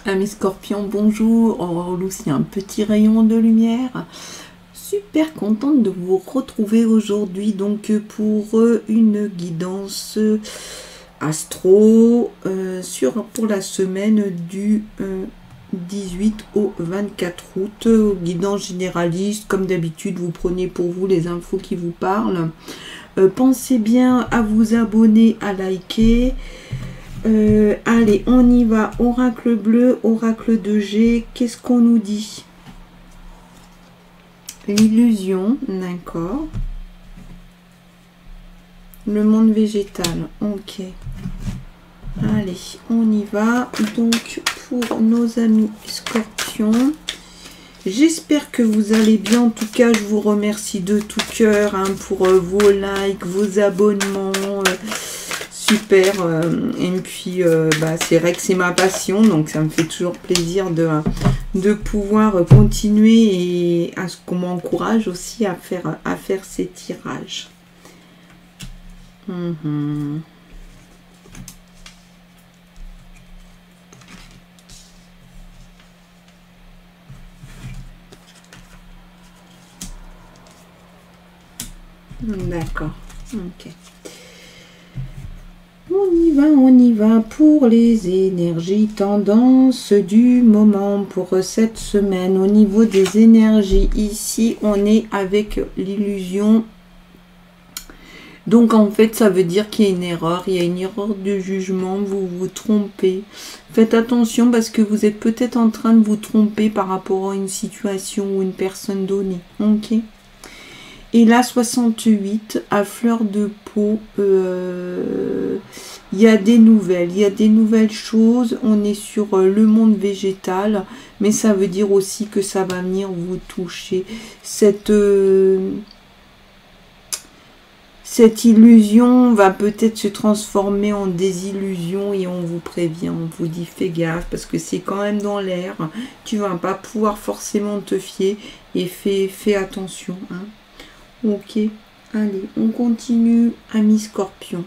Amis scorpions, bonjour. Oh, Lucie, un petit rayon de lumière. Super contente de vous retrouver aujourd'hui donc pour une guidance astro pour la semaine du 18 au 24 août. Guidance généraliste, comme d'habitude, vous prenez pour vous les infos qui vous parlent. Pensez bien à vous abonner, à liker. Allez, on y va. Oracle bleu, oracle de G. Qu'est-ce qu'on nous dit? L'illusion, d'accord. Le monde végétal, ok. Allez, on y va. Donc, pour nos amis scorpions, j'espère que vous allez bien. En tout cas, je vous remercie de tout cœur pour vos likes, vos abonnements. Super, et puis c'est vrai que c'est ma passion, donc ça me fait toujours plaisir de pouvoir continuer et à ce qu'on m'encourage aussi à faire ces tirages. D'accord, ok. On y va pour les énergies tendances du moment pour cette semaine. Au niveau des énergies, ici, on est avec l'illusion. Donc, en fait, ça veut dire qu'il y a une erreur. Il y a une erreur de jugement. Vous vous trompez. Faites attention parce que vous êtes peut-être en train de vous tromper par rapport à une situation ou une personne donnée. Ok ? Et là, 68, à fleur de peau, il y a des nouvelles choses. On est sur le monde végétal, mais ça veut dire aussi que ça va venir vous toucher. Cette illusion va peut-être se transformer en désillusion et on vous prévient, on vous dit fais gaffe parce que c'est quand même dans l'air. Tu vas pas pouvoir forcément te fier et fais attention. Ok, allez, on continue, amis scorpions.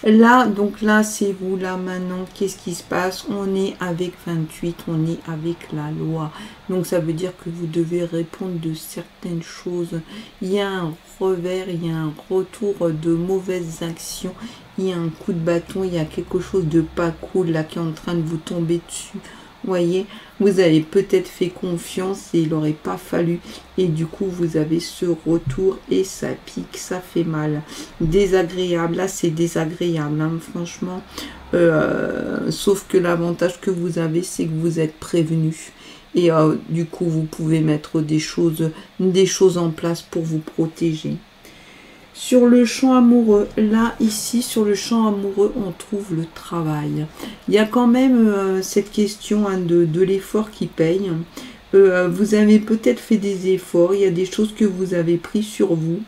Là, donc là, c'est vous, là, maintenant, qu'est-ce qui se passe? On est avec 28, on est avec la loi. Donc, ça veut dire que vous devez répondre de certaines choses. Il y a un revers, il y a un retour de mauvaises actions. Il y a un coup de bâton, il y a quelque chose de pas cool, là, qui est en train de vous tomber dessus. Voyez, vous avez peut-être fait confiance et il n'aurait pas fallu et du coup vous avez ce retour et ça pique, ça fait mal, désagréable. Là c'est désagréable franchement, sauf que l'avantage que vous avez c'est que vous êtes prévenu et du coup vous pouvez mettre des choses en place pour vous protéger. Sur le champ amoureux, là, ici, sur le champ amoureux, on trouve le travail. Il y a quand même cette question de l'effort qui paye. Vous avez peut-être fait des efforts, il y a des choses que vous avez prises sur vous,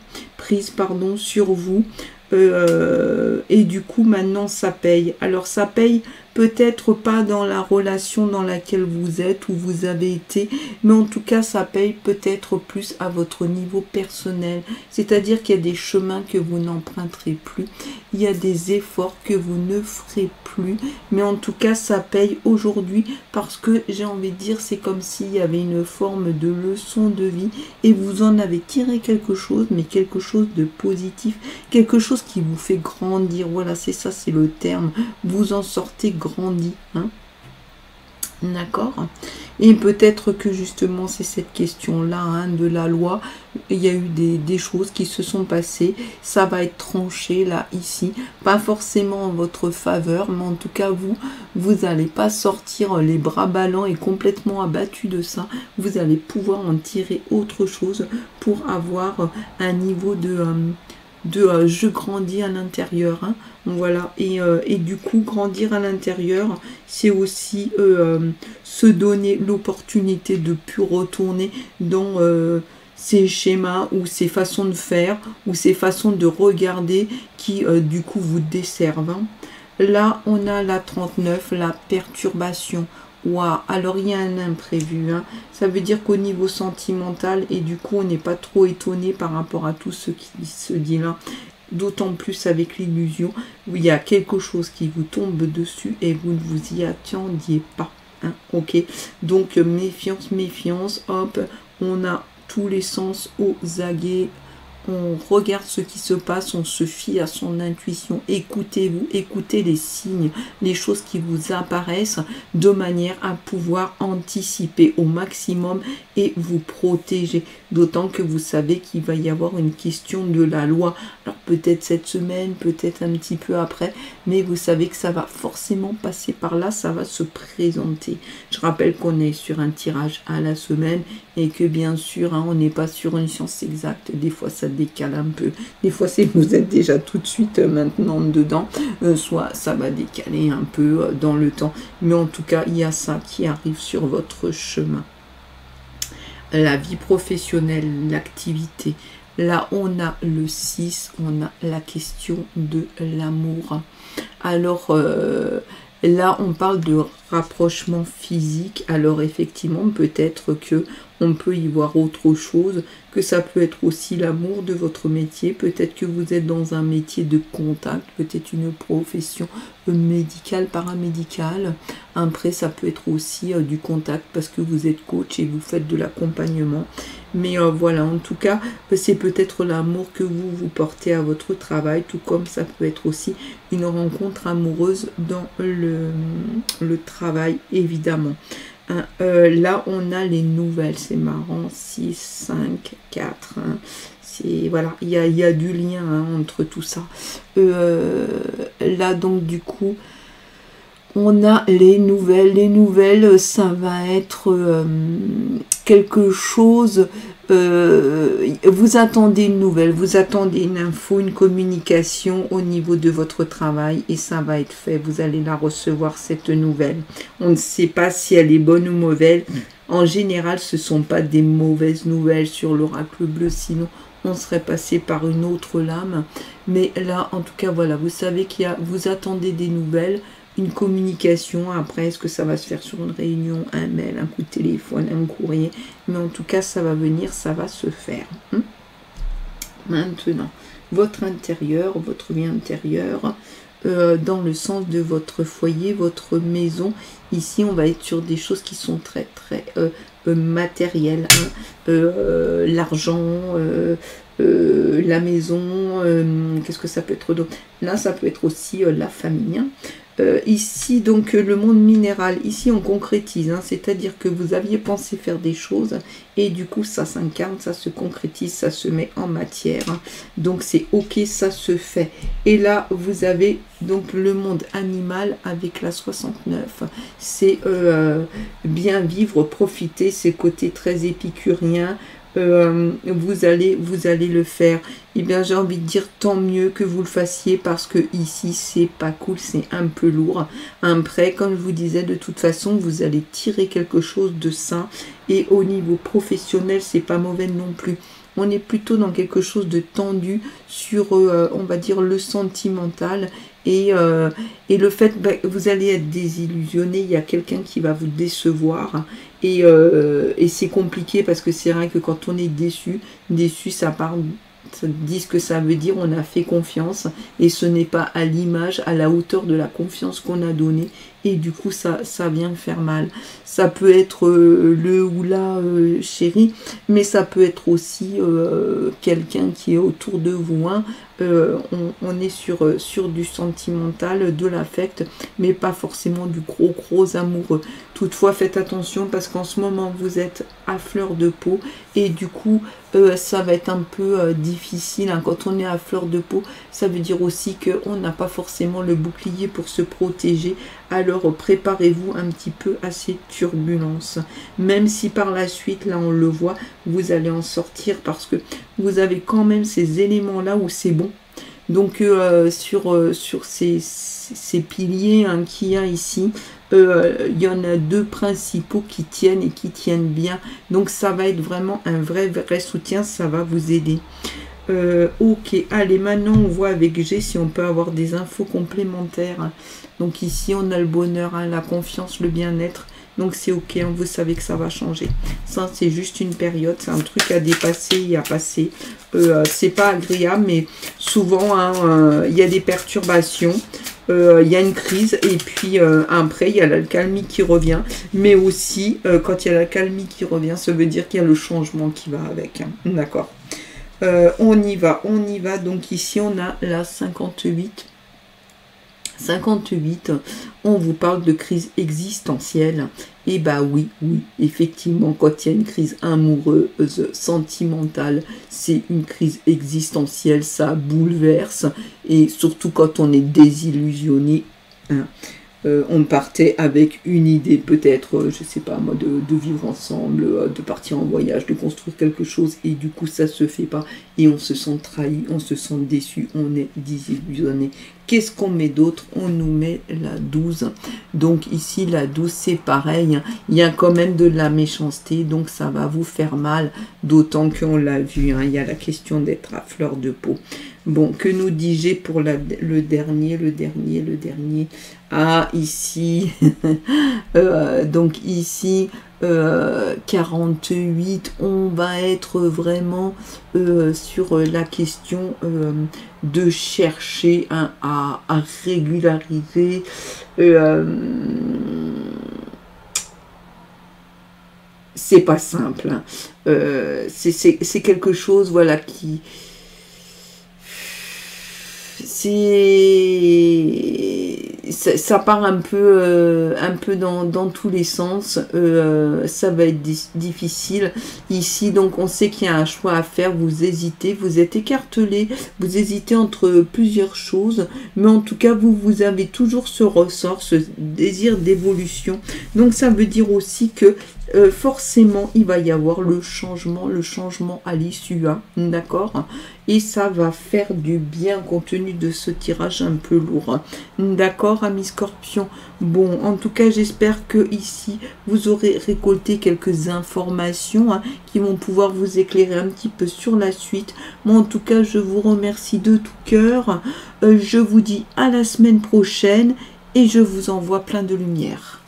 et du coup, maintenant, ça paye. Alors, ça paye peut-être pas dans la relation dans laquelle vous êtes ou vous avez été, mais en tout cas, ça paye peut-être plus à votre niveau personnel. C'est-à-dire qu'il y a des chemins que vous n'emprunterez plus, il y a des efforts que vous ne ferez plus, mais en tout cas, ça paye aujourd'hui parce que j'ai envie de dire, c'est comme s'il y avait une forme de leçon de vie et vous en avez tiré quelque chose, mais quelque chose de positif, quelque chose qui vous fait grandir. Voilà, c'est ça, c'est le terme. Vous en sortez grandi, D'accord. Et peut-être que justement c'est cette question-là de la loi. Il y a eu des choses qui se sont passées. Ça va être tranché là, ici. Pas forcément en votre faveur, mais en tout cas vous n'allez pas sortir les bras ballants et complètement abattu de ça. Vous allez pouvoir en tirer autre chose pour avoir un niveau de je grandis à l'intérieur, voilà, et du coup grandir à l'intérieur c'est aussi se donner l'opportunité de plus retourner dans ces schémas ou ces façons de faire ou ces façons de regarder qui du coup vous desservent. Là on a la 39, la perturbation. Waouh, alors il y a un imprévu, ça veut dire qu'au niveau sentimental, et du coup on n'est pas trop étonné par rapport à tout ce qui se dit là, d'autant plus avec l'illusion, où il y a quelque chose qui vous tombe dessus et vous ne vous y attendiez pas. hein, ok. Donc méfiance, méfiance, hop, on a tous les sens aux aguets. On regarde ce qui se passe, on se fie à son intuition. Écoutez-vous, écoutez les signes, les choses qui vous apparaissent de manière à pouvoir anticiper au maximum et vous protéger. D'autant que vous savez qu'il va y avoir une question de la loi. Alors peut-être cette semaine, peut-être un petit peu après, mais vous savez que ça va forcément passer par là, ça va se présenter. Je rappelle qu'on est sur un tirage à la semaine et que bien sûr, hein, on n'est pas sur une science exacte. Des fois, ça décale un peu. Des fois, c'est vous êtes déjà tout de suite maintenant dedans. Soit ça va décaler un peu dans le temps. Mais en tout cas, il y a ça qui arrive sur votre chemin. La vie professionnelle, l'activité. Là, on a le 6, on a la question de l'amour. Alors, là, on parle de rapprochement physique. Alors, effectivement, peut-être que on peut y voir autre chose, que ça peut être aussi l'amour de votre métier. Peut-être que vous êtes dans un métier de contact, peut-être une profession médicale, paramédicale. Après, ça peut être aussi du contact parce que vous êtes coach et vous faites de l'accompagnement. Mais voilà, en tout cas, c'est peut-être l'amour que vous portez à votre travail, tout comme ça peut être aussi une rencontre amoureuse dans le travail, évidemment. Hein, là, on a les nouvelles, c'est marrant, 6, 5, 4, hein, voilà, il y a du lien hein, entre tout ça. Là, donc, du coup, on a les nouvelles. Les nouvelles, ça va être quelque chose... vous attendez une nouvelle, vous attendez une info, une communication au niveau de votre travail et ça va être fait. Vous allez la recevoir, cette nouvelle. On ne sait pas si elle est bonne ou mauvaise. En général, ce ne sont pas des mauvaises nouvelles sur l'oracle bleu, sinon on serait passé par une autre lame. Mais là, en tout cas, voilà, vous savez vous attendez des nouvelles, une communication. Après, est-ce que ça va se faire sur une réunion, un mail, un coup de téléphone, un courrier? Mais en tout cas, ça va venir, ça va se faire. Maintenant, votre intérieur, votre vie intérieure, dans le sens de votre foyer, votre maison. Ici, on va être sur des choses qui sont très, très matérielles. Hein. L'argent, la maison, qu'est-ce que ça peut être d'autre? Là, ça peut être aussi la famille. Hein. Ici, donc, le monde minéral, ici, on concrétise, hein, c'est-à-dire que vous aviez pensé faire des choses, et du coup, ça s'incarne, ça se concrétise, ça se met en matière, hein. Donc, c'est ok, ça se fait. Et là, vous avez donc le monde animal avec la 69. C'est bien vivre, profiter, ces côtés très épicuriens. Vous allez le faire. Et bien, j'ai envie de dire tant mieux que vous le fassiez parce que ici c'est pas cool, c'est un peu lourd. Après, comme je vous disais, de toute façon vous allez tirer quelque chose de sain et au niveau professionnel c'est pas mauvais non plus. On est plutôt dans quelque chose de tendu sur, on va dire, le sentimental et le fait que vous allez être désillusionné, il y a quelqu'un qui va vous décevoir et c'est compliqué parce que c'est vrai que quand on est déçu, ça parle, ça dit ce que ça veut dire, on a fait confiance et ce n'est pas à l'image, à la hauteur de la confiance qu'on a donnée et du coup ça vient faire mal. Ça peut être le ou la chéri, mais ça peut être aussi quelqu'un qui est autour de vous. Hein. On est sur du sentimental, de l'affect, mais pas forcément du gros amoureux. Toutefois, faites attention parce qu'en ce moment, vous êtes à fleur de peau et du coup, ça va être un peu difficile. Hein. Quand on est à fleur de peau, ça veut dire aussi qu'on n'a pas forcément le bouclier pour se protéger. Alors, préparez-vous un petit peu à ces turbulences. Même si par la suite, là, on le voit, vous allez en sortir parce que vous avez quand même ces éléments-là où c'est bon. Donc, sur ces piliers hein, qu'il y a ici, il y en a deux principaux qui tiennent et qui tiennent bien. Donc, ça va être vraiment un vrai soutien. Ça va vous aider. Ok, allez, maintenant, on voit avec G si on peut avoir des infos complémentaires. Donc, ici, on a le bonheur, hein, la confiance, le bien-être. Donc, c'est ok, hein, vous savez que ça va changer. Ça, c'est juste une période. C'est un truc à dépasser et à passer. C'est pas agréable, mais souvent, hein, il y a des perturbations. il y a une crise, et puis après, il y a l'accalmie qui revient. Mais aussi, quand il y a l'accalmie qui revient, ça veut dire qu'il y a le changement qui va avec. Hein. D'accord. On y va. Donc ici, on a la 58. 58, on vous parle de crise existentielle. Et bah oui, effectivement, quand il y a une crise amoureuse, sentimentale, c'est une crise existentielle, ça bouleverse. Et surtout quand on est désillusionné, hein. On partait avec une idée, peut-être, je sais pas moi, de vivre ensemble, de partir en voyage, de construire quelque chose, et du coup ça se fait pas, et on se sent trahi, on se sent déçu, on est désillusionné. Qu'est-ce qu'on met d'autre? On nous met la 12. Donc ici, la 12, c'est pareil, il y a quand même de la méchanceté, donc ça va vous faire mal, d'autant qu'on l'a vu, hein, il y a la question d'être à fleur de peau. Bon, que nous dis-je pour le dernier? Ah, ici, donc ici, 48, on va être vraiment sur la question de chercher à régulariser. C'est pas simple. Hein. C'est quelque chose, voilà, qui... ça part un peu dans tous les sens, ça va être difficile ici, donc on sait qu'il y a un choix à faire, vous hésitez, vous êtes écartelé, vous hésitez entre plusieurs choses, mais en tout cas vous avez toujours ce ressort, ce désir d'évolution, donc ça veut dire aussi que forcément il va y avoir le changement à l'issue, hein, d'accord, et ça va faire du bien compte tenu de ce tirage un peu lourd, d'accord, amis Scorpions. Bon, en tout cas j'espère que ici vous aurez récolté quelques informations, hein, qui vont pouvoir vous éclairer un petit peu sur la suite. Moi en tout cas je vous remercie de tout cœur, je vous dis à la semaine prochaine et je vous envoie plein de lumière.